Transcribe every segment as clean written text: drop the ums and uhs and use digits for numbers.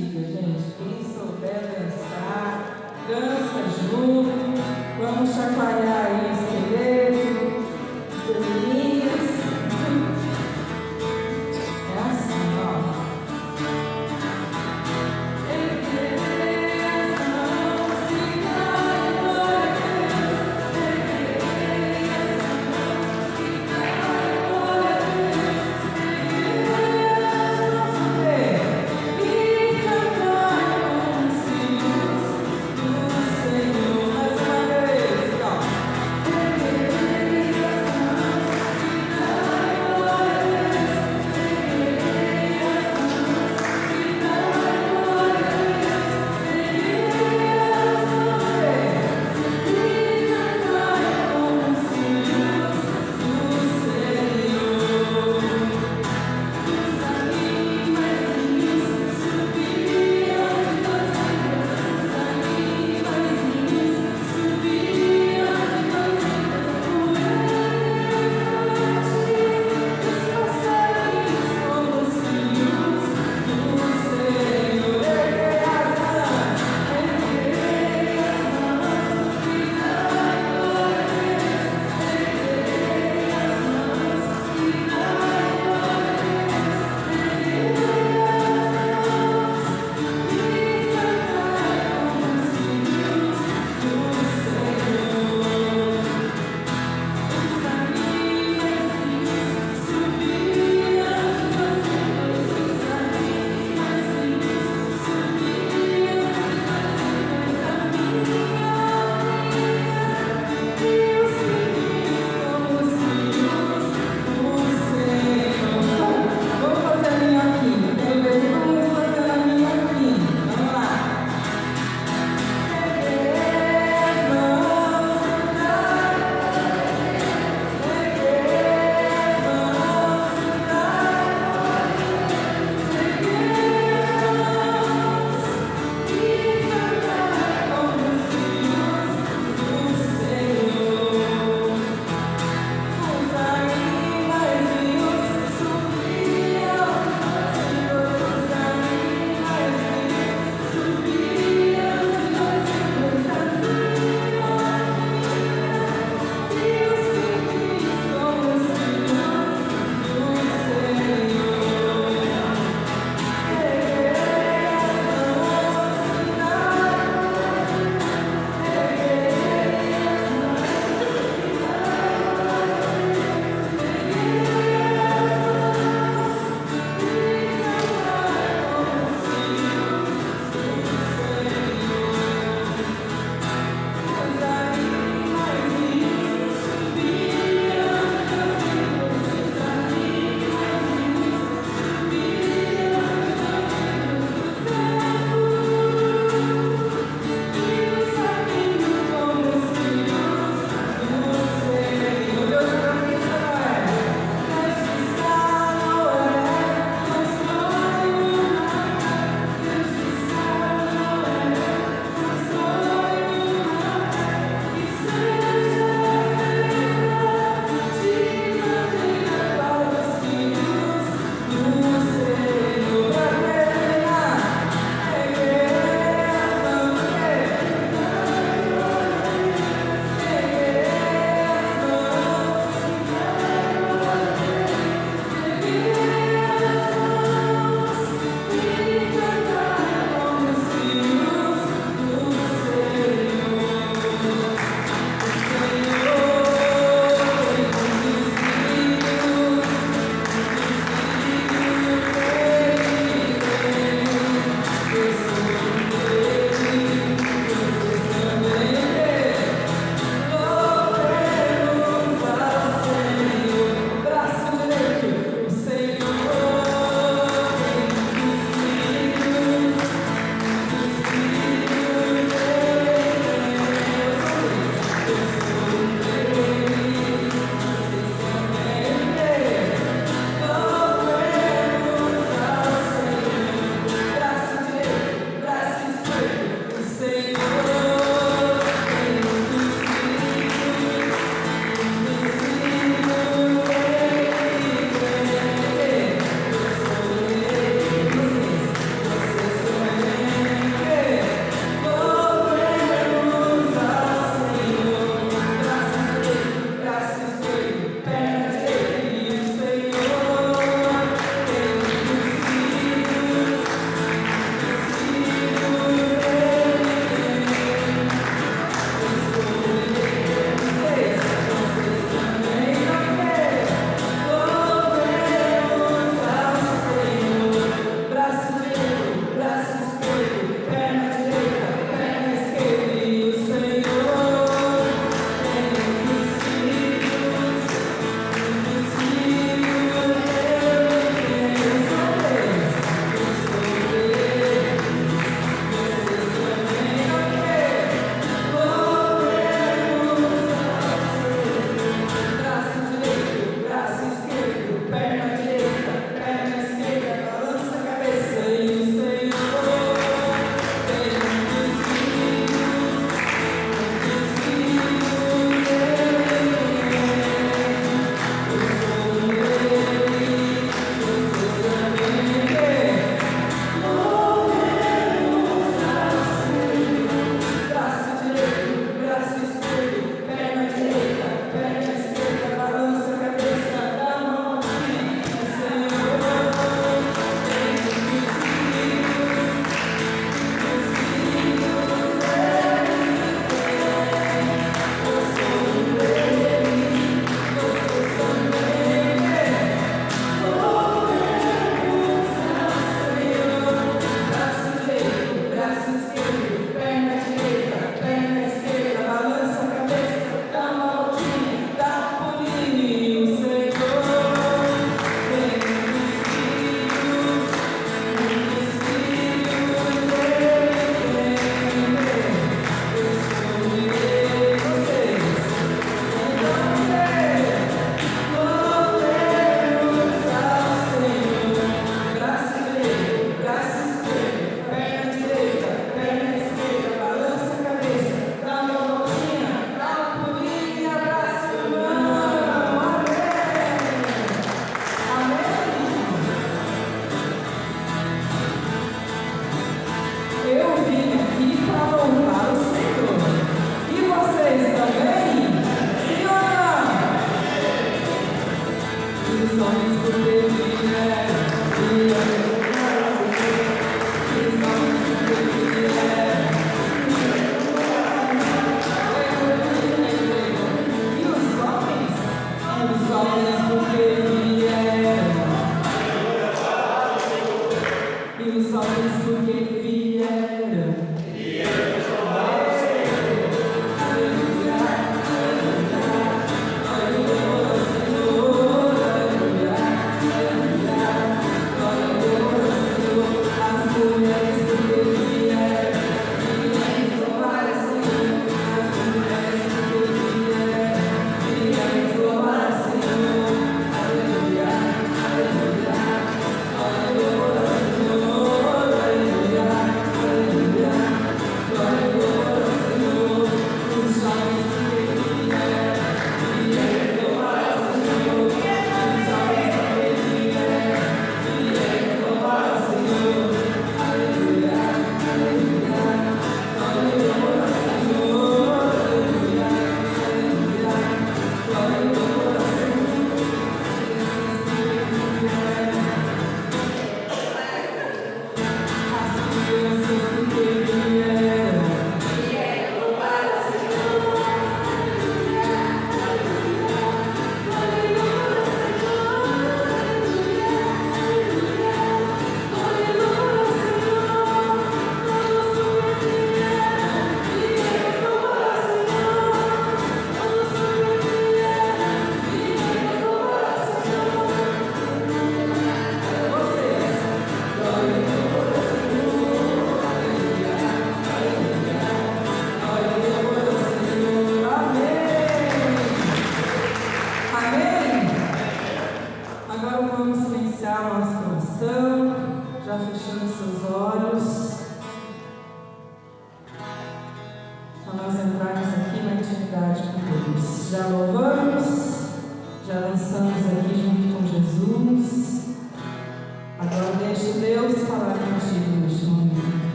dica, gente. Quem souber dançar, dança junto. Vamos chacoalhar aí o esqueleto, as perninhas. É assim, ó.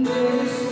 Deixa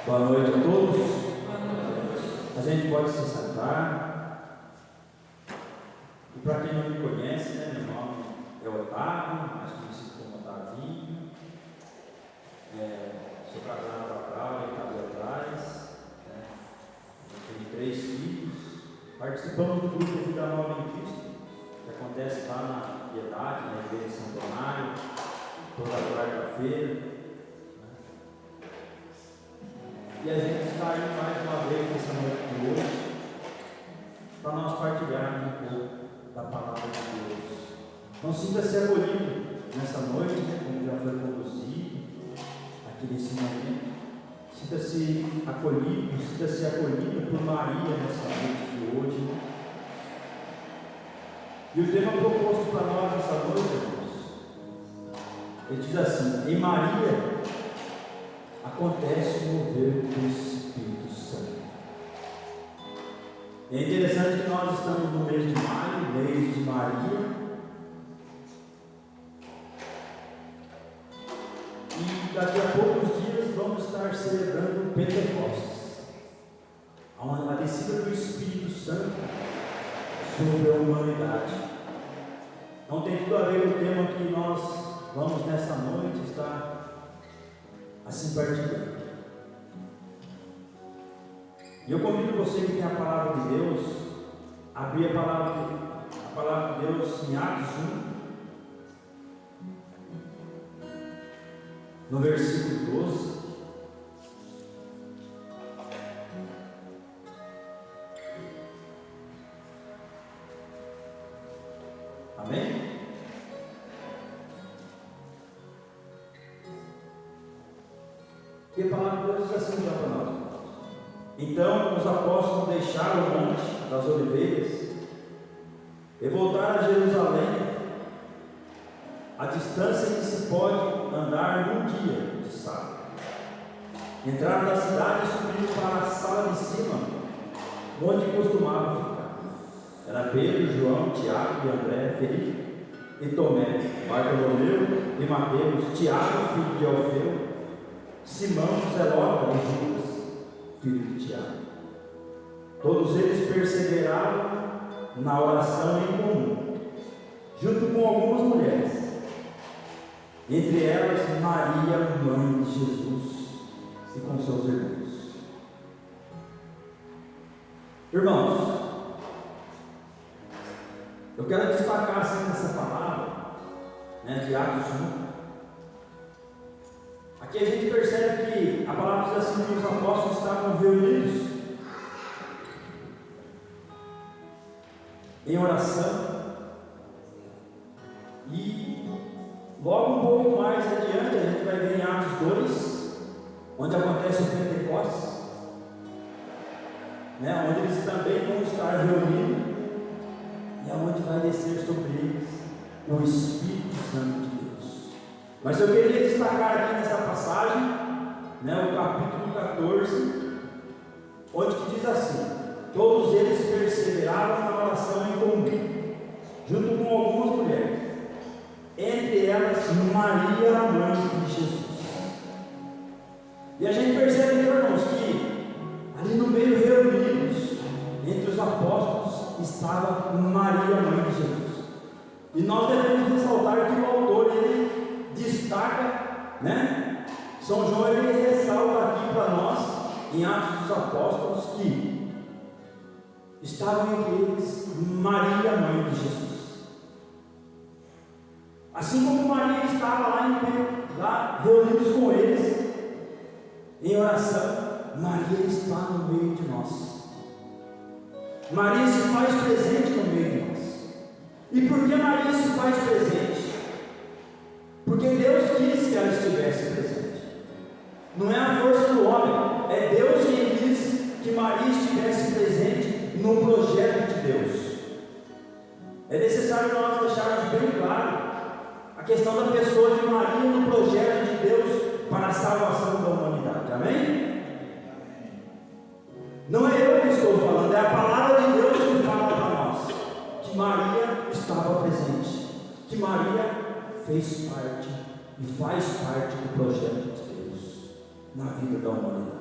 Boa noite a todos. A gente pode se sentar. E para quem não me conhece, né, meu nome é Otávio, mais conhecido como Otavinho. Sou casado com a Cláudia, que está ali atrás. Tenho 3 filhos. Participamos do grupo Vida Nova em Cristo, que acontece lá na Piedade, na igreja de São Donário, toda quarta-feira. E a gente está aí mais uma vez nessa noite de hoje para nós partilharmos um pouco da palavra de Deus. Então sinta-se acolhido nessa noite, né, como já foi conduzido aqui nesse momento. Sinta-se acolhido por Maria nessa noite de hoje. E o tema proposto para nós essa noite, irmãos, Ele diz assim: em Maria acontece o mover do Espírito Santo. É interessante que nós estamos no mês de maio, mês de Maria, e daqui a poucos dias vamos estar celebrando o Pentecostes, a descida do Espírito Santo sobre a humanidade. Não tem tudo a ver com o tema que nós vamos nessa noite estar assim partilhando. E eu convido você que tem a palavra de Deus a abrir a palavra de Deus em Atos 1, no versículo 12. Amém? E a palavra de Deus diz assim já para nós. Então os apóstolos deixaram o monte das oliveiras e voltaram a Jerusalém, a distância que se pode andar num dia de sábado. Entraram na cidade e subiram para a sala de cima, onde costumavam ficar. Era Pedro, João, Tiago e André, Felipe e Tomé, Bartolomeu e Mateus, Tiago, filho de Alfeu, Simão, Zelota e Judas, filho de Tiago. Todos eles perseveravam na oração em comum, junto com algumas mulheres, entre elas Maria, mãe de Jesus, e com seus irmãos. Irmãos, eu quero destacar assim nessa palavra, de Atos 1. Aqui a gente percebe que a palavra diz assim que os apóstolos estavam reunidos em oração, e logo um pouco mais adiante a gente vai ver em Atos 2, onde acontece o Pentecostes, onde eles também vão estar reunidos, e aonde vai descer sobre eles o Espírito Santo de Deus. Mas eu queria destacar aqui nessa passagem, o capítulo 14, onde que diz assim: todos eles perseveravam na oração em comum, junto com algumas mulheres, entre elas Maria, a mãe de Jesus. E a gente percebe, irmãos, que ali no meio reunidos, entre os apóstolos, estava Maria, mãe de Jesus. E nós devemos ressaltar que o autor, ele destaca, São João, ele ressalta aqui para nós, em Atos dos Apóstolos, que estavam entre eles Maria, mãe de Jesus. Assim como Maria estava lá reunidos com eles, em oração, Maria está no meio de nós. Maria se faz presente no meio de nós. E por que Maria se faz presente? Porque Deus quis que ela estivesse presente. Não é a força do homem, é Deus quem quis que Maria estivesse presente no projeto de Deus. É necessário nós deixarmos bem claro a questão da pessoa de Maria no projeto de Deus para a salvação da humanidade. Amém? Não é eu que estou falando, é a palavra de Deus que fala para nós que Maria estava presente, que Maria fez parte e faz parte do projeto de Deus na vida da humanidade.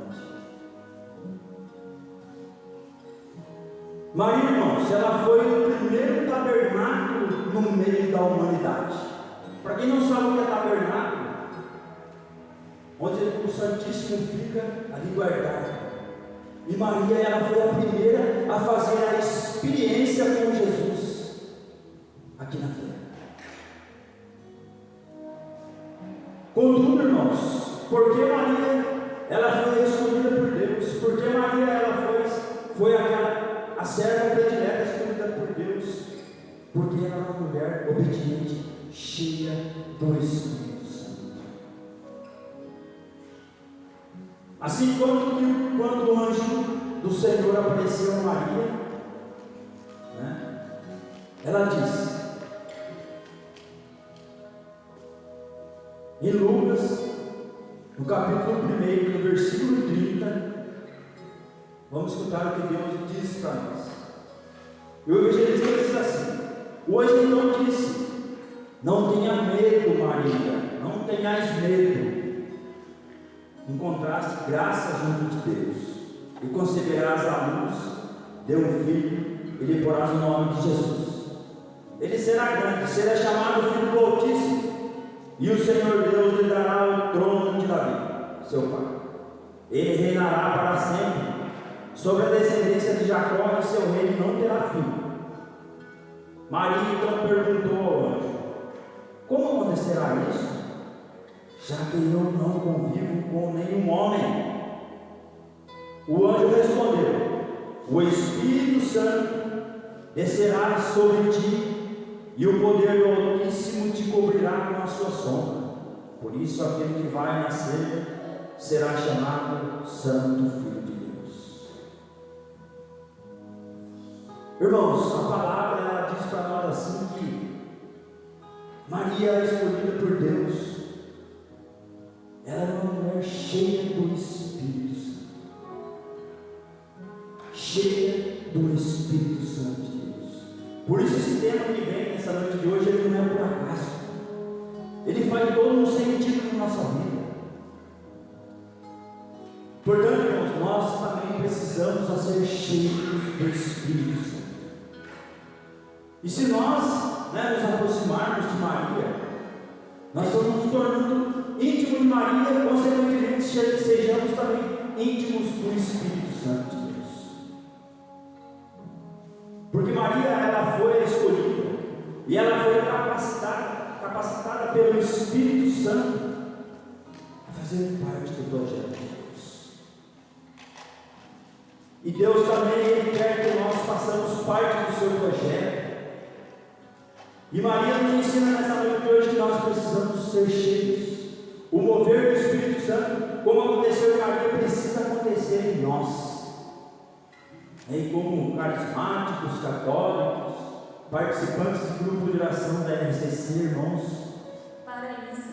Maria, irmãos, ela foi o primeiro tabernáculo no meio da humanidade. Para quem não sabe o que é tabernáculo, onde o Santíssimo fica ali guardado. E Maria, ela foi a primeira a fazer a experiência com Jesus aqui na terra. Contudo, irmãos, porque Maria, ela foi escolhida por Deus? Porque Maria, ela foi a serva predileta escolhida por Deus? Porque ela era uma mulher obediente, cheia do Espírito Santo. Assim quando o anjo do Senhor apareceu a Maria, ela disse: Em Lucas, no capítulo 1, no versículo 30, vamos escutar o que Deus diz para nós. E o evangelista diz assim: hoje então disse, não tenha medo, Maria, não tenhais medo. Encontraste graça junto de Deus, e conceberás a luz de um filho, e lhe porás o nome de Jesus. Ele será grande, será chamado Filho do Altíssimo, e o Senhor Deus lhe dará o trono de Davi, seu pai. Ele reinará para sempre sobre a descendência de Jacó, e seu reino não terá fim. Maria então perguntou ao anjo: como acontecerá isso, já que eu não convivo com nenhum homem? O anjo respondeu: o Espírito Santo descerá sobre ti, e o poder do Altíssimo te cobrirá com a sua sombra. Por isso aquele que vai nascer será chamado Santo Filho de Deus. Irmãos, a palavra ela diz para nós assim que Maria é escolhida por Deus. Ela era uma mulher cheia do Espírito Santo. Cheia do Espírito Santo de Deus. Por isso esse tema que vem nessa noite de hoje, ele não é por acaso. Ele faz todo um sentido na nossa vida. Portanto, irmãos, nós também precisamos ser cheios do Espírito Santo. E se nós nos aproximarmos de Maria, nós estamos nos tornando íntimos de Maria, consequentemente sejamos também íntimos do Espírito Santo de Deus. Porque Maria, ela foi escolhida, e ela foi capacitada pelo Espírito Santo a fazer parte do projeto de Deus. E Deus também, Ele quer que nós façamos parte do seu projeto. E Maria nos ensina nessa noite de hoje que nós precisamos ser cheios. O mover do Espírito Santo, como aconteceu em Maria, precisa acontecer em nós. E como carismáticos, católicos, participantes do grupo de oração da RCC, irmãos. Para isso,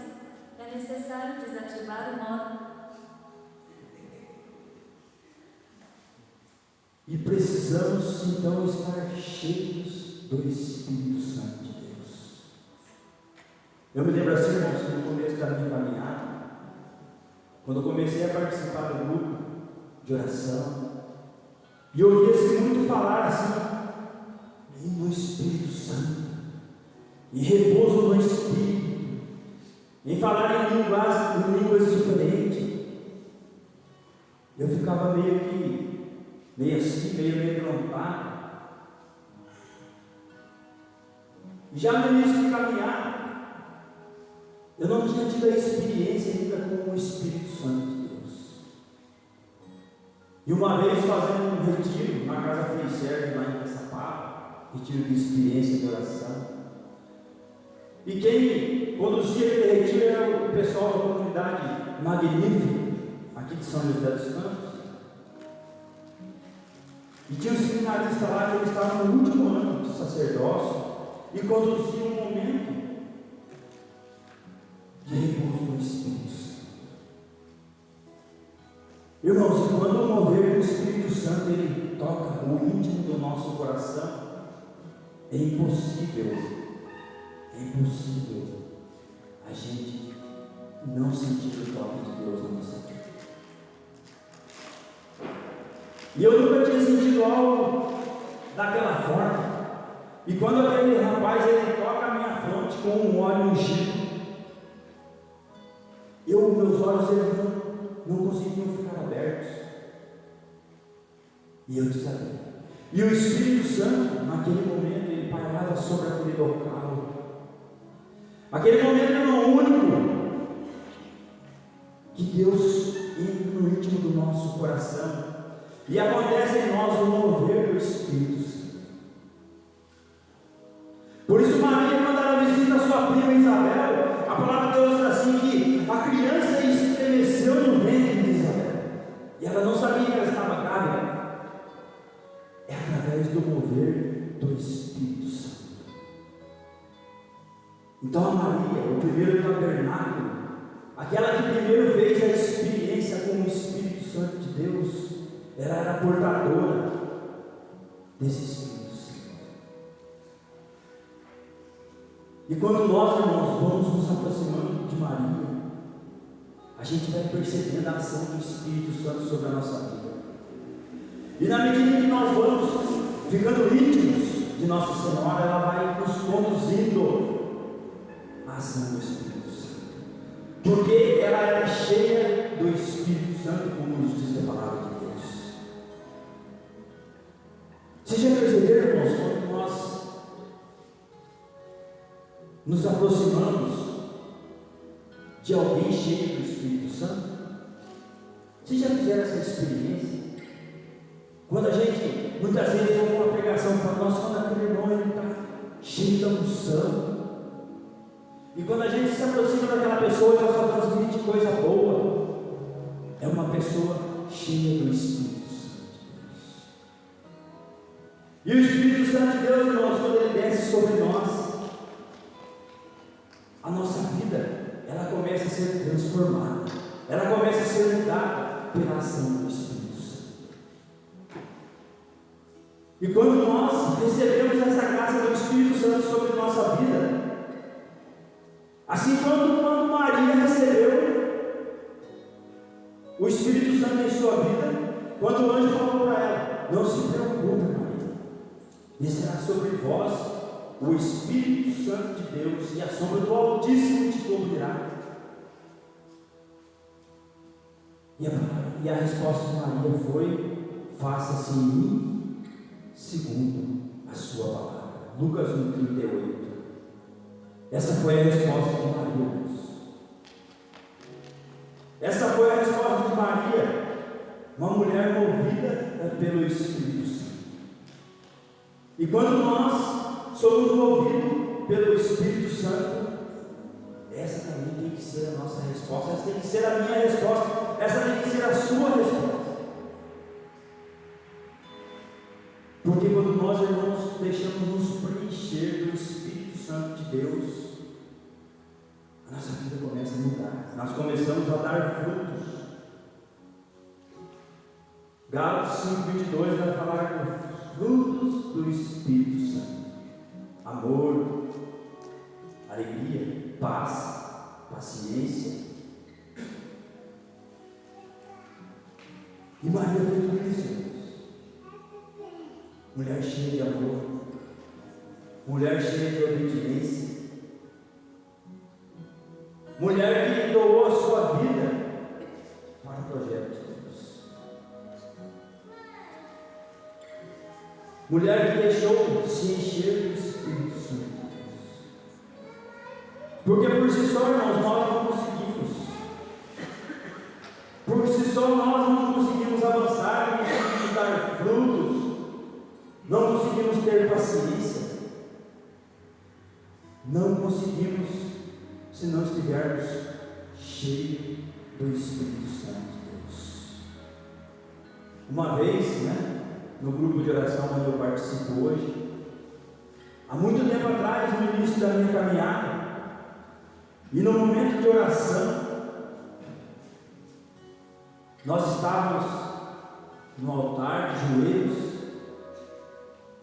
é necessário desativar o modo. E precisamos então estar cheios do Espírito Santo de Deus. Eu me lembro assim, irmãos, que no começo da minha caminhada, quando eu comecei a participar do grupo de oração, e eu ouvia-se muito falar assim, no Espírito Santo, em repouso no Espírito, em falar em línguas diferentes. Eu ficava meio assim, meio amedrontado. E já no início de caminhar, eu não tinha tido a experiência ainda com o Espírito Santo de Deus. E uma vez fazendo um retiro na casa Freicerve, lá em Caçapava, retiro de experiência de oração. E quem conduzia aquele retiro era o pessoal da comunidade magnífica, aqui de São José dos Campos. E tinha um seminarista lá que ele estava no último ano de sacerdócio e conduzia um momento de repouso do Espírito Santo. Irmãos, quando o mover do Espírito Santo ele toca o íntimo do nosso coração, é impossível a gente não sentir o toque de Deus na nossa vida. E eu nunca tinha sentido algo daquela forma. E quando aquele rapaz ele toca a minha fronte com um óleo ungido, meus olhos eles não conseguiam ficar abertos. E eu desabei. E o Espírito Santo, naquele momento, ele pairava sobre aquele local. Aquele momento era o único que Deus entra no íntimo do nosso coração e acontece em nós o mover do Espírito Santo. Por isso Maria, quando ela visita a sua prima Isabel, a palavra de Deus diz assim que a criança estremeceu no ventre de Isabel e ela não sabia que ela estava grávida. É através do mover do Espírito Santo. Então a Maria, o primeiro tabernáculo, aquela que primeiro fez a experiência com o Espírito Santo de Deus, ela era portadora desse Espírito Santo. E quando nós, irmãos, vamos nos aproximando de Maria, a gente vai percebendo a ação do Espírito Santo sobre a nossa vida. E na medida que nós vamos ficando íntimos de Nossa Senhora, ela vai nos conduzindo à ação do Espírito Santo. Porque ela era cheia do Espírito Santo, como nos diz a palavra de Deus. Vocês já perceberam, irmãos, quando nós nos aproximamos de alguém cheio do Espírito Santo? Vocês já fizeram essa experiência? Quando a gente, muitas vezes, ouve uma pregação, fala, nossa, quando aquele irmão está cheio da unção. E quando a gente se aproxima daquela pessoa, ela só transmite coisa boa. É uma pessoa cheia do Espírito Santo de Deus. E o Espírito Santo de Deus, irmãos, quando ele desce sobre nós, a nossa vida, ela começa a ser transformada. Ela começa a ser mudada pela ação do Espírito Santo. E quando nós recebemos essa graça do Espírito Santo sobre nossa vida, assim quando Maria recebeu o Espírito Santo em sua vida, quando o anjo falou para ela, não se preocupe, Maria, descerá sobre vós o Espírito Santo de Deus, e a sombra do Altíssimo te cobrirá. E a resposta de Maria foi, faça-se em mim segundo a sua palavra. Lucas 1:38. Essa foi a resposta de Maria. Essa foi a resposta de Maria, uma mulher movida pelo Espírito Santo. E quando nós somos movidos pelo Espírito Santo, essa também tem que ser a nossa resposta, essa tem que ser a minha resposta, essa tem que ser a sua resposta. Porque quando nós, irmãos, deixamos nos preencher do Espírito Santo de Deus, a nossa vida começa a mudar. Nós começamos a dar frutos. Gálatas 5:22 vai falar dos frutos do Espírito Santo: amor, alegria, paz, paciência. E Maria foi tudo isso. Mulher cheia de amor, mulher cheia de obediência, mulher que doou a sua vida para o projeto de Deus, mulher que deixou se encher do Espírito Santo de Deus. Porque por si só, irmãos, nós não conseguimos. Por si só nós não conseguimos avançar, não conseguimos dar frutos, não conseguimos ter paciência, não conseguimos se não estivermos cheios do Espírito Santo de Deus. Uma vez, no grupo de oração onde eu participo hoje, há muito tempo atrás, no início da minha caminhada, e no momento de oração, nós estávamos no altar de joelhos,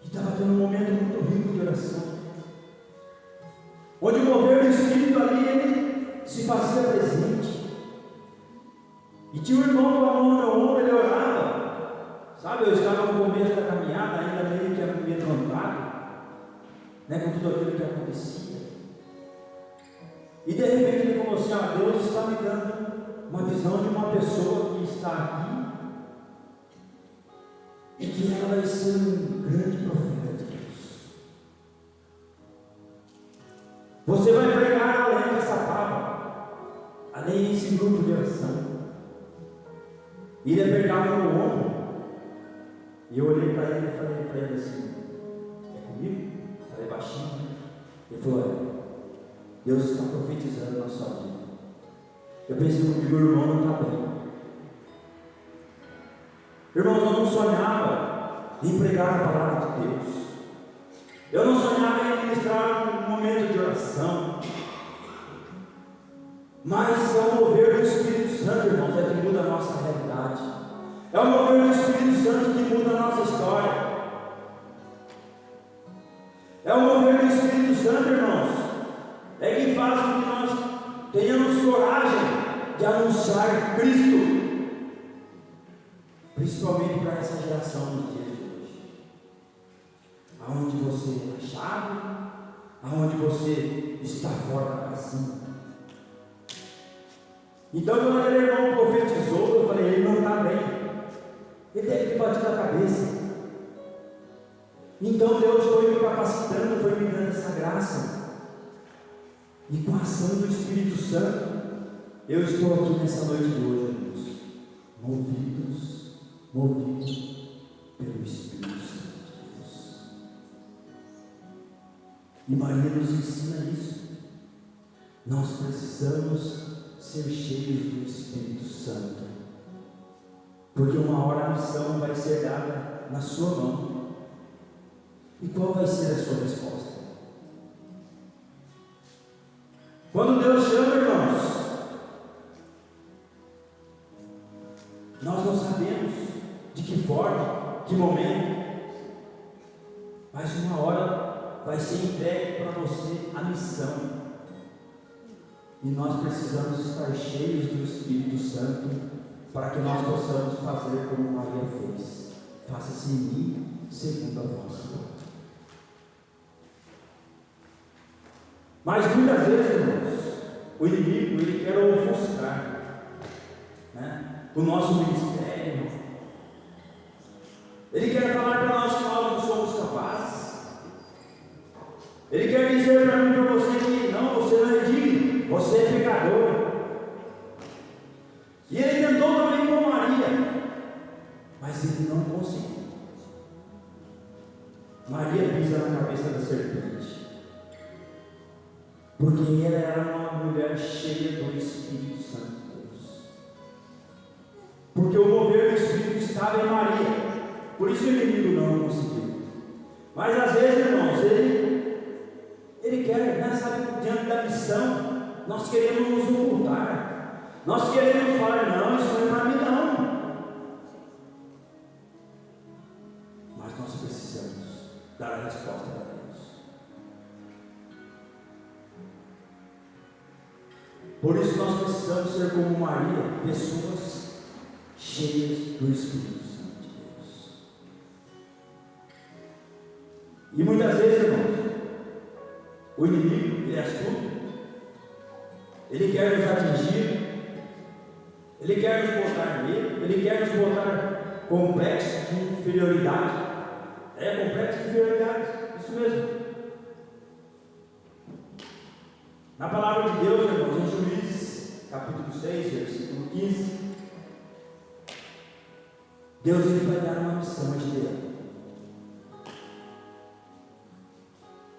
e estava tendo um momento muito rico de oração, onde o mover do Espírito ali, ele se fazia presente, e tinha um irmão com a mão no meu ombro, ele orava, sabe, eu estava no começo da caminhada, ainda meio que amedrontado, com tudo aquilo que acontecia, e de repente ele falou assim, Deus está me dando uma visão de uma pessoa que está aqui, e que ela vai ser um grande profeta de Deus. Você vai pregar além dessa palavra, além desse grupo de oração. E ele apertava o meu ombro, e eu olhei para ele e falei para ele assim, é comigo? Falei baixinho. Ele falou, Deus está profetizando na sua vida. Eu pensei que o meu irmão não está bem. Irmãos, eu não sonhava em pregar a palavra de Deus. Eu não sonhava em ministrar um momento de oração. Mas é o mover do Espírito Santo, irmãos, é que muda a nossa realidade. É o mover do Espírito Santo que muda a nossa história. É o mover do Espírito Santo, irmãos, é que faz com que nós tenhamos coragem de anunciar Cristo, principalmente para essa geração nos dias de hoje, aonde você é achado, aonde você está fora da casinha. Então, quando aquele irmão profetizou, eu falei: ele não está bem, ele deve ter batido a cabeça. Então Deus foi me capacitando, foi me dando essa graça, e com a ação do Espírito Santo, eu estou aqui nessa noite de hoje, irmãos, movidos pelo Espírito Santo de Deus. E Maria nos ensina isso. Nós precisamos ser cheios do Espírito Santo, porque uma hora a missão vai ser dada na sua mão. E qual vai ser a sua resposta? Quando Deus chama, irmãos, nós não sabemos de que forma, que momento, mas uma hora vai ser entregue para você a missão, e nós precisamos estar cheios do Espírito Santo para que nós possamos fazer como Maria fez: faça-se em mim segundo a vossa vontade. Mas muitas vezes, irmãos, o inimigo ele quer ofuscar, o nosso ministério, irmão. Ele quer falar para nós que nós não somos capazes. Ele quer dizer para mim e para você que não, você não é digno, você é pecador. E ele tentou também com Maria, mas ele não conseguiu. Maria pisa na cabeça da serpente, porque ela era uma mulher cheia do Espírito Santo de Deus. Porque o mover do Espírito estava em Maria. Por isso que o inimigo não conseguiu. Mas às vezes, irmãos, ele quer, sabe, diante da missão, nós queremos nos ocultar. Nós queremos falar: não, isso não é para mim não. Mas nós precisamos dar a resposta para Deus. Por isso nós precisamos ser como Maria, pessoas cheias do Espírito Santo de Deus. E muitas vezes, irmãos, o inimigo, ele é astuto, ele quer nos atingir, ele quer nos botar medo, ele quer nos botar complexo de inferioridade. Complexo de inferioridade, isso mesmo. Na palavra de Deus, irmãos, em Juízes, capítulo 6, versículo 15, Deus ele vai dar uma missão a Gideão.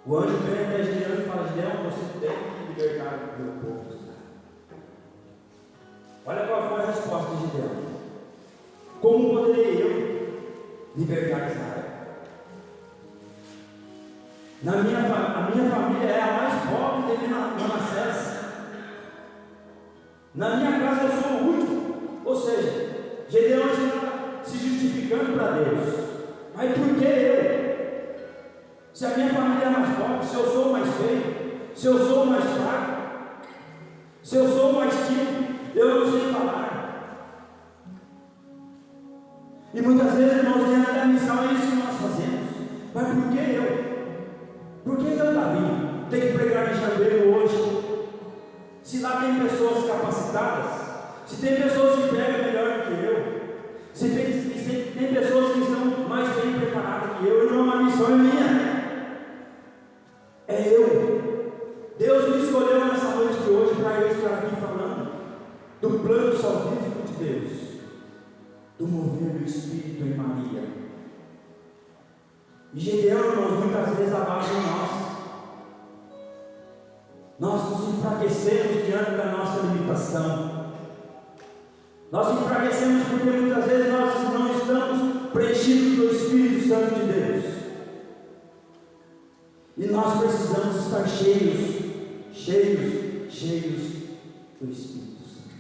O anjo vem até Gideão e fala: Gideão, você tem que libertar o meu povo. Olha qual foi a resposta de Gideão: como poderei eu libertar Israel? A minha família é a mais pobre de Manassés. Na minha casa eu sou o último. Ou seja, Gideão está se justificando para Deus. Mas por que eu? Se a minha família é mais pobre, se eu sou mais feio, se eu sou mais fraco, se eu sou mais tímido, eu não sei falar. E muitas vezes, irmãos, diante da missão é isso que nós fazemos. Mas por que eu? Por que eu, Davi, tenho que pregar em Jambeiro hoje? Se lá tem pessoas capacitadas, se tem pessoas que pregam melhor do que eu, se tem pessoas que estão mais bem preparadas que eu, irmão, a missão é minha. É eu. Deus me escolheu nessa noite de hoje para eu estar aqui falando do plano salvífico de Deus, do mover do Espírito em Maria. E Gideão, irmãos, muitas vezes abaixa em nós. Nós nos enfraquecemos diante da nossa limitação. Nós enfraquecemos porque muitas vezes nós não estamos preenchidos do Espírito Santo de Deus. E nós precisamos estar cheios do Espírito Santo.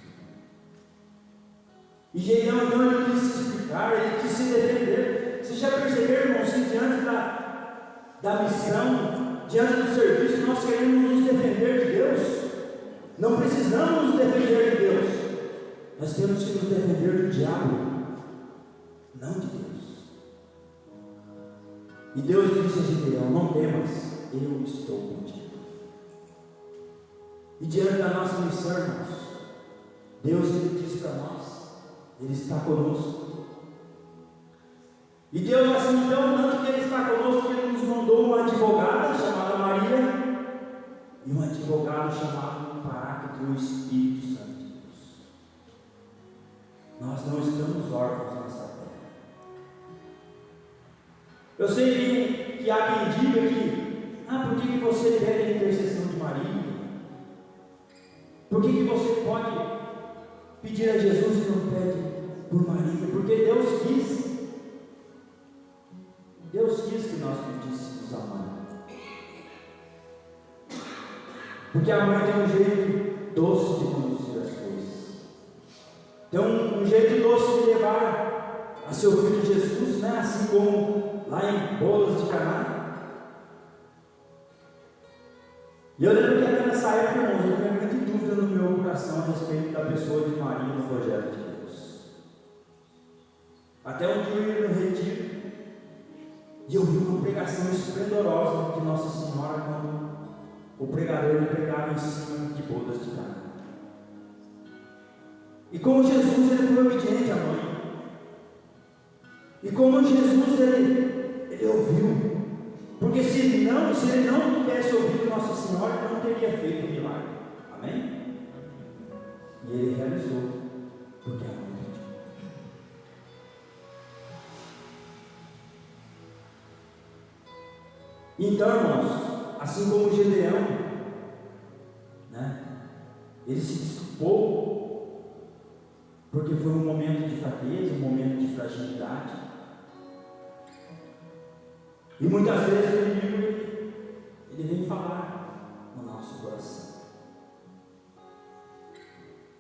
E Gideão, então, ele quis se explicar, ele quis se defender. Vocês já perceberam, irmãos, que diante da missão, diante do serviço, nós queremos nos defender de Deus? Não precisamos nos defender de Deus. Nós temos que nos defender do diabo, não de Deus. E Deus disse a Gideão: não temas, eu estou contigo. E diante da nossa missão, irmãos, Deus, ele diz para nós, ele está conosco. E Deus, assim, então, tanto que ele está conosco, que ele nos mandou uma advogada chamada Maria e um advogado chamado Paráclito, o Espírito Santo de Deus. Nós não estamos órfãos nessa terra. Eu sei que há quem diga que, por que você pede a intercessão de Maria? Por que você pode pedir a Jesus e não pede por Maria? Porque Deus quis. Deus quis que nós pedíssemos a mãe. Porque a mãe tem um jeito doce de conduzir as coisas. Tem um jeito doce de levar a seu filho Jesus, né? Assim como lá em Bodas de Caná. E eu lembro que até nessa época, irmãos, eu tinha grande dúvida no meu coração a respeito da pessoa de Maria no projeto de Deus. Até um dia eu ia no retiro e eu vi uma pregação esplendorosa de Nossa Senhora quando o pregador ele pregava em cima de Bodas de Caná. E como Jesus ele foi obediente à mãe. E como Jesus ele ouviu. Porque se ele não tivesse ouvido Nossa Senhora, ele não teria feito o milagre. Amém? E ele realizou, porque a mãe pediu. Então, irmãos, assim como Gideão, né, ele se desculpou, porque foi um momento de fraqueza, um momento de fragilidade. E muitas vezes o inimigo ele vem falar no nosso coração.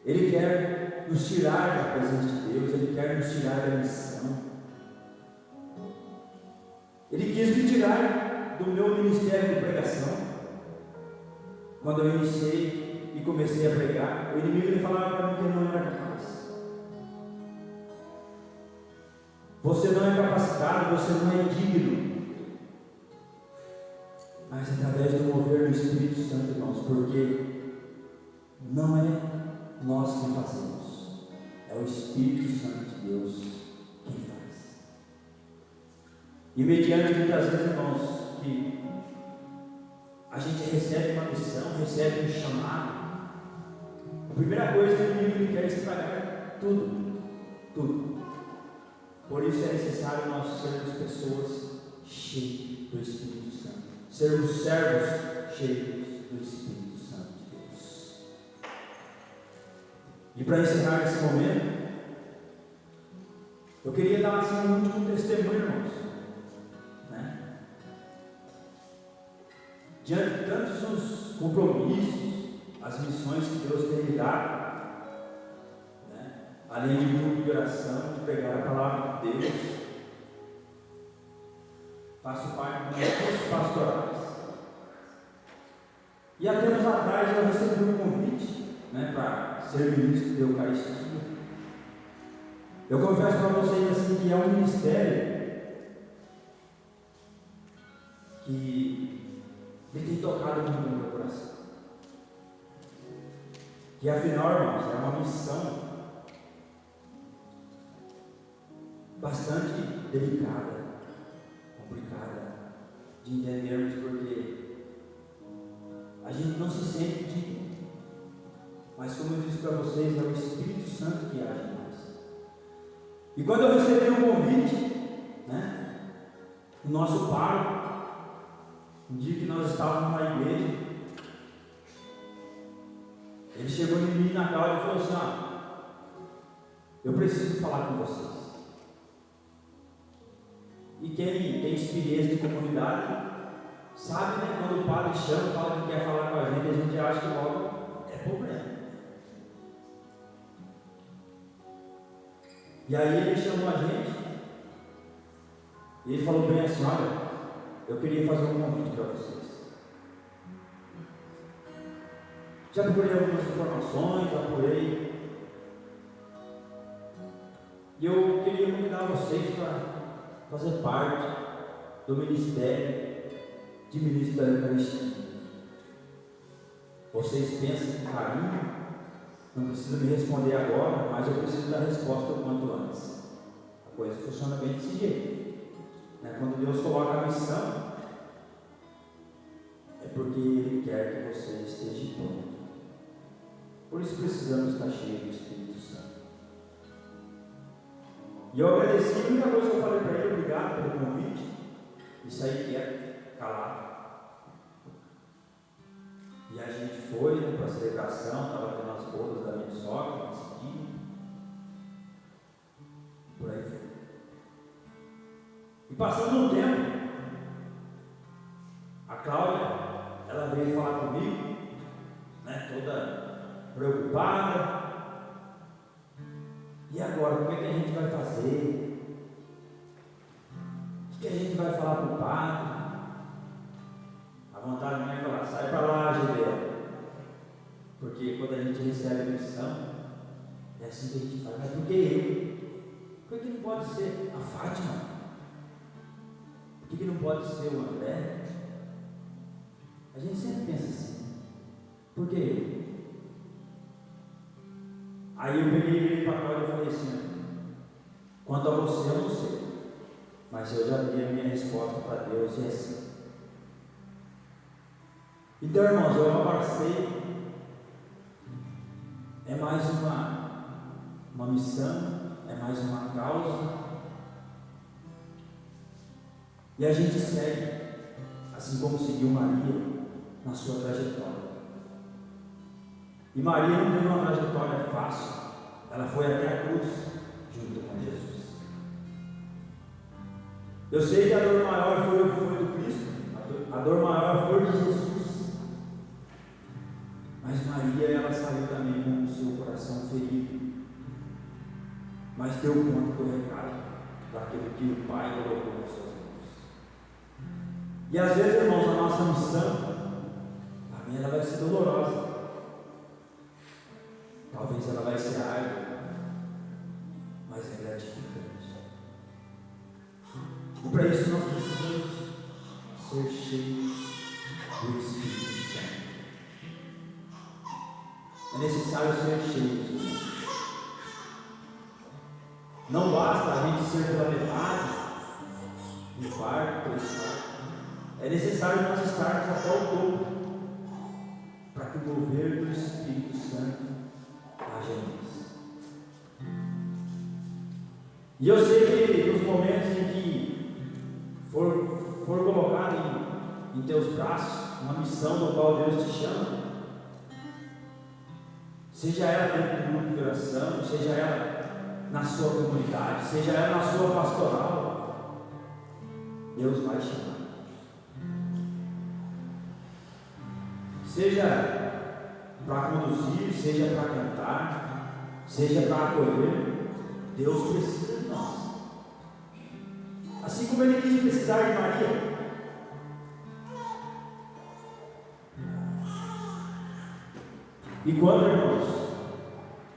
Ele quer nos tirar da presença de Deus, ele quer nos tirar da missão. Ele quis me tirar do meu ministério de pregação. Quando eu iniciei e comecei a pregar, o inimigo ele falava para mim que eu não era capaz. Você não é capacitado, você não é digno. Mas através do mover do Espírito Santo, irmãos, porque não é nós que fazemos, é o Espírito Santo de Deus quem faz. E mediante muitas vezes, irmãos, que a gente recebe uma missão, recebe um chamado, a primeira coisa que o inimigo quer é estragar tudo. Por isso é necessário nós sermos pessoas cheias do Espírito Santo. Sermos servos cheios do Espírito Santo de Deus. E para encerrar esse momento, eu queria dar assim um último testemunho, irmãos. Né? Diante de tantos os compromissos, as missões que Deus tem me dado, né? Além de grupo de oração, de pregar a palavra de Deus, faço parte dos cursos pastorais. E há tempos atrás eu recebi um convite, né, para ser ministro de Eucaristia. Eu confesso para vocês assim, que é um ministério que me tem tocado muito no meu coração. Que afinal, irmãos, é uma missão bastante delicada, complicada de entendermos, porque a gente não se sente digno, mas como eu disse para vocês, é o Espírito Santo que age em nós. E quando eu recebi um convite, né, do nosso pároco, um dia que nós estávamos na igreja, ele chegou em mim na calma e falou assim: eu preciso falar com vocês. E quem tem experiência de comunidade sabe, né, quando o padre chama, fala que quer falar com a gente acha que logo é problema. E aí ele chamou a gente, e ele falou bem assim: olha, eu queria fazer um convite para vocês. Já procurei algumas informações, apurei, e eu queria convidar vocês para fazer parte do ministério de ministro da Eucaristia. Vocês pensam com carinho, não precisa me responder agora, mas eu preciso dar resposta o quanto antes. A coisa funciona bem desse jeito, né? Quando Deus coloca a missão, é porque Ele quer que você esteja pronto. Por isso precisamos estar cheios do Espírito Santo. E eu agradeci. A única coisa que eu falei para ele: obrigado pelo convite, e saí quieto, calado. E a gente foi para a celebração, estava tendo as bodas da minha sogra, nesse dia. Por aí foi. E passando um tempo, a Cláudia, ela veio falar comigo, né, toda preocupada. E agora, como é que a gente vai fazer? O que a gente vai falar para o padre? A vontade minha é falar: sai para lá, Gideão. Porque quando a gente recebe a missão, é assim que a gente faz. Mas por que eu? Por que não pode ser a Fátima? Por que não pode ser o André? A gente sempre pensa assim: por que eu? Aí eu peguei ele para Cláudia e falei assim: quanto a você, eu não sei, mas eu já dei a minha resposta para Deus, e é assim. Então, irmãos, eu abracei. É mais uma missão, é mais uma causa, e a gente segue, assim como seguiu Maria na sua trajetória. E Maria não teve uma trajetória fácil, ela foi até a cruz junto com Jesus. Eu sei que a dor maior foi do Cristo, a dor maior foi de Jesus. Mas Maria, ela saiu também com o seu coração ferido, mas deu conta do recado, daquilo que o Pai colocou nas suas mãos. E às vezes, irmãos, a nossa missão, a minha, ela vai ser dolorosa, talvez ela vai ser árdua, mas é gratificante. E para isso nós precisamos ser cheios do Espírito Santo. É necessário ser cheios. Não basta a gente ser pela metade, um quarto, 3 quartos. É necessário nós estarmos até o topo, para que o mover do Espírito Santo haja em nós. E eu sei que nos momentos em que for colocado em teus braços uma missão no qual Deus te chama, seja ela dentro do grupo de oração, seja ela na sua comunidade, seja ela na sua pastoral, Deus vai chamar. Seja para conduzir, seja para cantar, seja para acolher, Deus precisa de nós. Assim como Ele quis precisar de Maria. E quando, irmãos,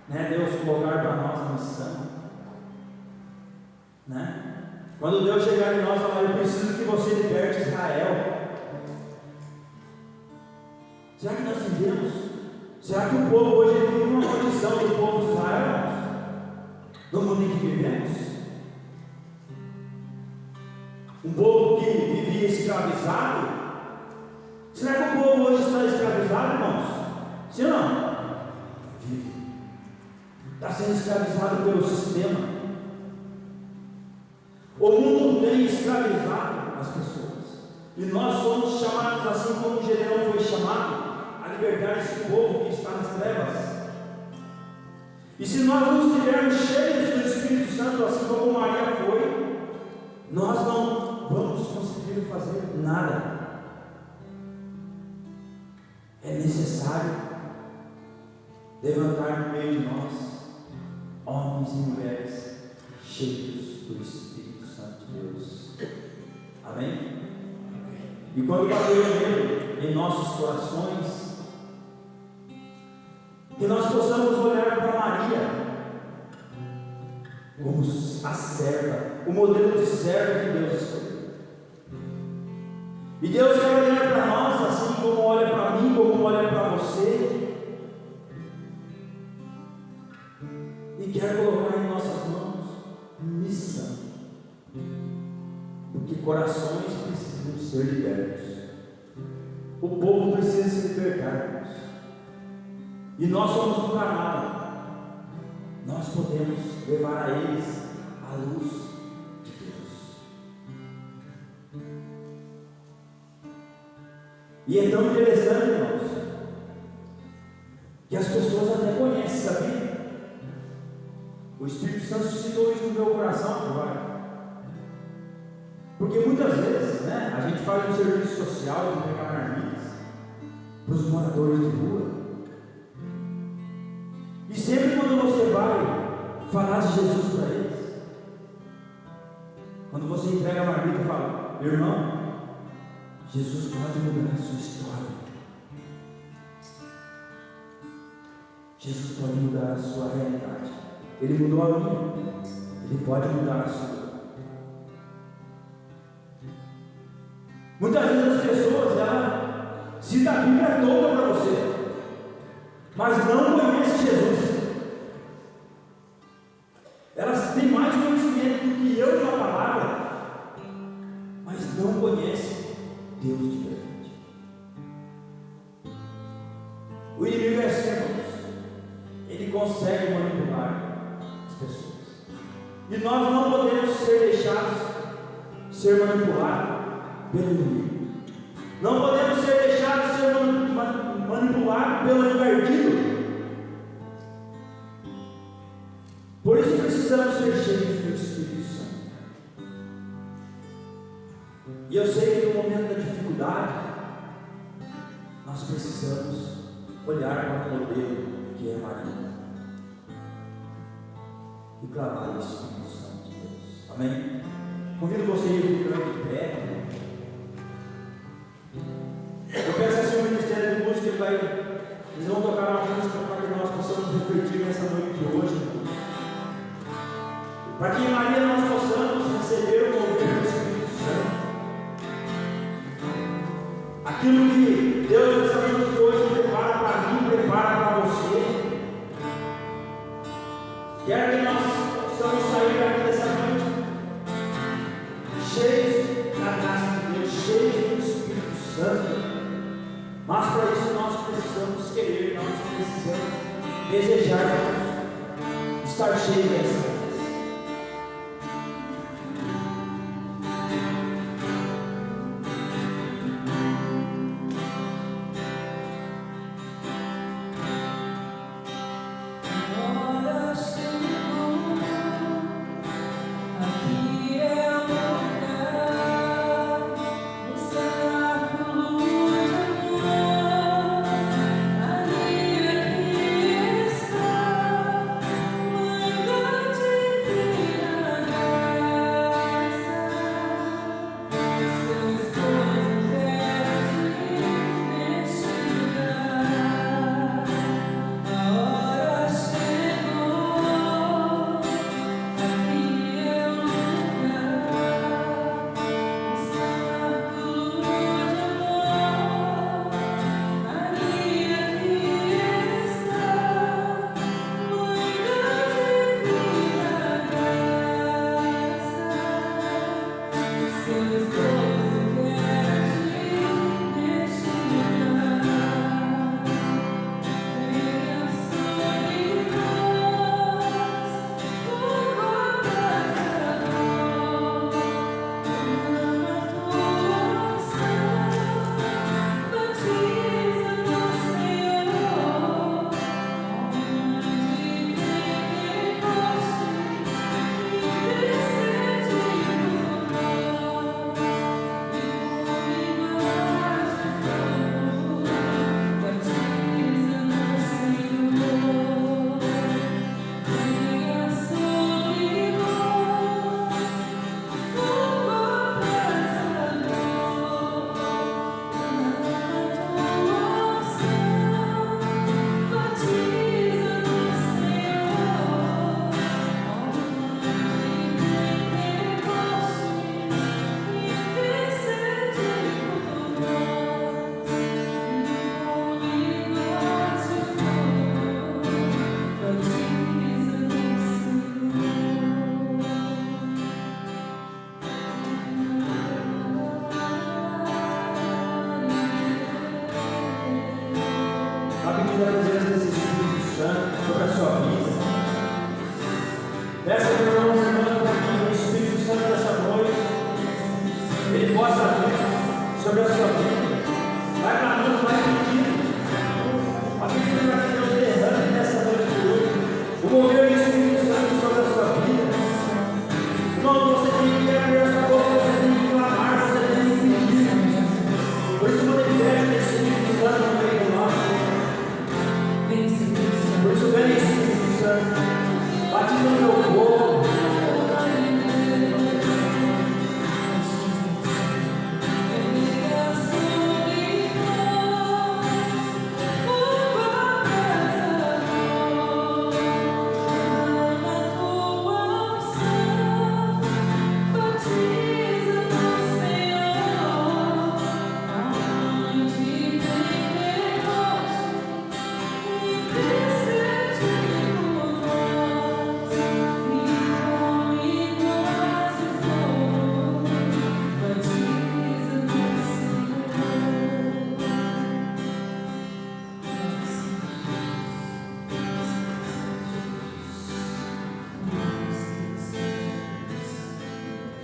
Deus colocar para nós a missão, quando Deus chegar em nós e falar: eu preciso que você liberte Israel, será que nós entendemos? Será que o povo hoje vive uma condição do povo de Israel, irmãos? No mundo em que vivemos? Um povo que vivia escravizado? Será que o povo hoje está escravizado, irmãos? Sim ou não? Vive. Está sendo escravizado pelo sistema. O mundo tem escravizado as pessoas. E nós somos chamados, assim como Gedeão foi chamado, a libertar esse povo que está nas trevas. E se nós não estivermos cheios do Espírito Santo, assim como Maria foi, nós não vamos conseguir fazer nada. É necessário levantar no meio de nós homens e mulheres quando bateu o medo em nossos corações, que nós possamos olhar para Maria como a serva, o modelo de serva que Deus escolheu. E Deus quer olhar para nós assim como olha para mim, como olha para você, e quer colocar em nossas mãos missão, porque corações precisam ser libertos, o povo precisa se libertar, e nós somos um canal, nós podemos levar a eles a luz de Deus. E é tão interessante, irmãos, que as pessoas até conhecem, sabia? O Espírito Santo suscitou isso no meu coração agora. Porque muitas vezes, né, a gente faz um serviço social de entregar marmitas para os moradores de rua. E sempre quando você vai falar de Jesus para eles, quando você entrega a marmita, fala: irmão, Jesus pode mudar a sua história. Jesus pode mudar a sua realidade. Ele mudou a minha, Ele pode mudar a sua. Muitas vezes as pessoas, ela cita a Bíblia toda para você, mas não conhece Jesus. Elas têm mais conhecimento do que eu na palavra, mas não conhecem Deus de verdade. O inimigo é assim, ele consegue manipular as pessoas, e nós não podemos ser deixados ser manipulados pelo inimigo. Não podemos ser deixados ser manipulados pelo encardido. Por isso precisamos ser cheios do Espírito Santo. E eu sei que no momento da dificuldade nós precisamos olhar para o modelo que é Maria e clamar o Espírito Santo de Deus. Amém? Convido você a ir ficando de pé. Eu peço assim o Ministério de Música, eles vão tocar uma música para que nós possamos refletir nessa noite de hoje, para que em Maria nós possamos receber o mover do Espírito Santo. Aquilo que Deus nessa noite de hoje prepara para mim, prepara para você. Quer que nós possamos sair daqui dessa noite cheios da graça de Deus, cheios do Espírito Santo. Mas para isso nós precisamos querer, nós precisamos desejar estar cheios dessa graça. Thank you. sobre a sua vida. Vai clamando, vai pedindo. A pedindo para que Deus derrame nessa noite de hoje. O mover do Espírito Santo sobre a sua vida. Não, você tem que abrir a sua boca, você tem que clamar, você tem que pedir. Por isso, manifesta esse Espírito Santo no meio do nosso. Por isso, vem Espírito Santo. Batiza o meu povo.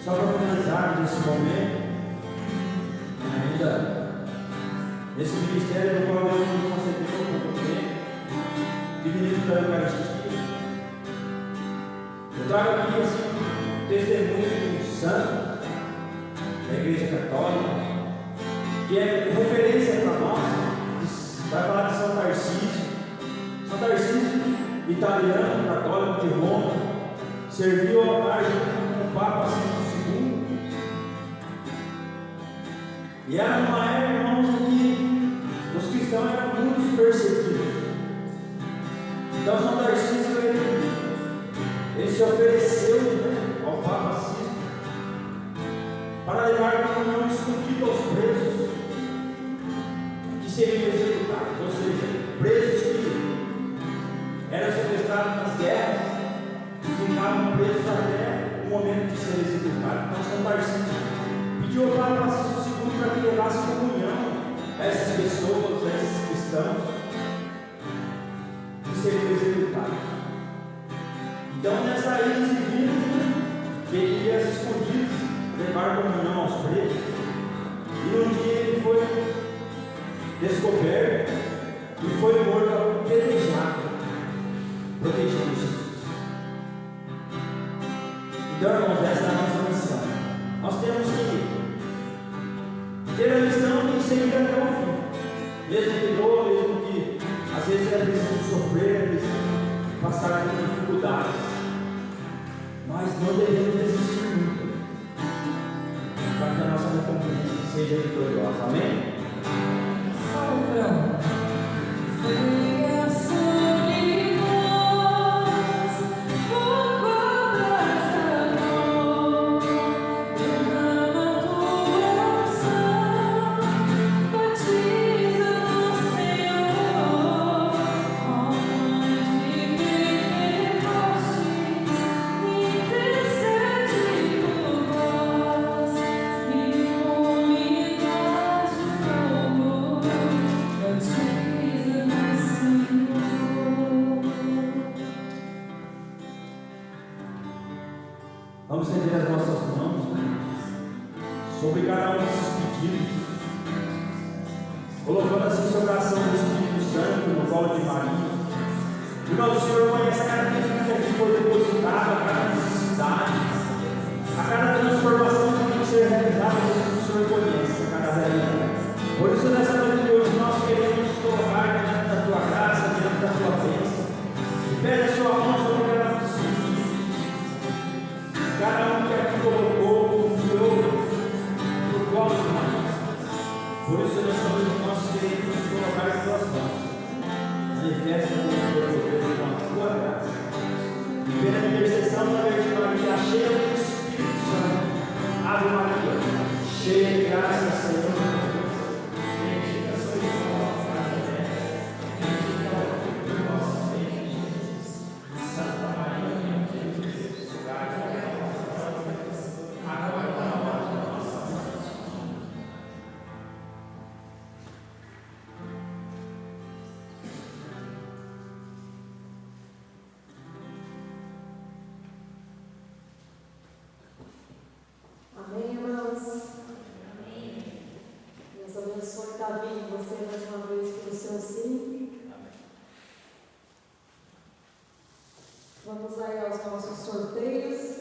Só para finalizar nesse momento, ainda nesse ministério do qual Deus nos concedeu por muito tempo, de ministro da Eucaristia, eu trago aqui assim, testemunho de um santo da Igreja Católica, que é referência para nós, vai falar de São Tarcísio. São Tarcísio, italiano, católico de Roma, serviu ao altar junto com o Papa Sixto II. E era uma época, irmãos, em que os cristãos eram muito perseguidos. Então São Tarcísio ele se ofereceu, né, ao Papa Sixto para levar comunhão escondida aos presos que seriam executados, ou seja, presos que eram sequestrados nas guerras e ficavam presos até o momento de ser executados. Então São Tarcísio pediu ao Papa Sixto II para que levasse comunhão a essas pessoas, a esses cristãos que seriam executados. Então nessa ilha civil, ele ia às escondidas levar comunhão aos presos, e um dia ele foi descoberto e foi morto apedrejado, protegendo Jesus. Então, irmãos, essa é a nossa missão. Nós temos que ter a missão de seguir até o fim, mesmo que dor, mesmo que às vezes é preciso sofrer, é preciso passar por dificuldades, mas não devemos desistir nunca, para que a nossa recompensa seja vitoriosa. Amém? Salve, venha sobre nós, fogo abrasador, derrama tua unção, batiza no Senhor, onde Pentecostes, intercede por nós, e comunidade de fogo, batiza no Senhor. Vamos estender as nossas mãos sobre cada um desses pedidos, colocando assim sobre a ação do Espírito Santo no colo de Maria. Irmão, o Senhor conhece a cada vida que foi depositada, a cada necessidade, a cada transformação que tem que ser realizada. O Senhor conhece a cada realidade. Por isso, nessa noite de hoje, nós queremos colocar diante da tua graça, diante da tua bênção, e pede a sua mão sobre cada um desses pedidos. Cada um que aqui colocou, confiou por causa de Maria. Por isso, nessa noite, nós queremos colocar em tuas mãos. Manifesta o teu poder com a tua graça. E pela intercessão da Virgem Maria, cheia do Espírito Santo, Ave Maria, cheia de graça, Senhor. Bendita sois vós, bendita é o fruto do vosso ventre, Jesus. Santa Maria, Mãe de Deus, rogai por nós, agora e na hora da nossa morte. Amém, irmãos? Davi, você mais uma vez pelo seu sim. Amém. Vamos aí aos nossos sorteios.